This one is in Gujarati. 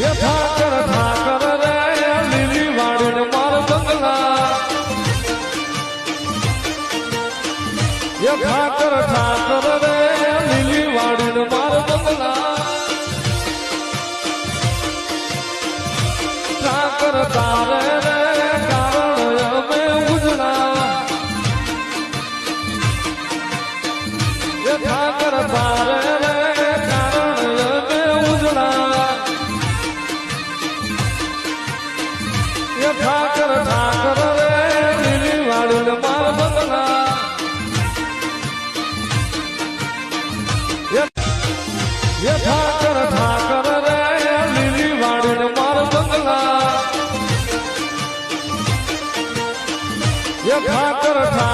ઠાકર ઠાકર રે લીલી વાડીને માર બંગલા ઠાકર ઠાકર રે લીલી વાડીને માર બંગલા ઠાકર તારે રે કારણ અમે ઉજળા ઠાકર તારે રે કારણ અમે ઉજળા ઠાકર ઠાકર રે લીલી વાડીને માર બંગલા ઠાકર ઠાકર રે લીલી વાડીને માર બંગલા ઠાકર ઠાકર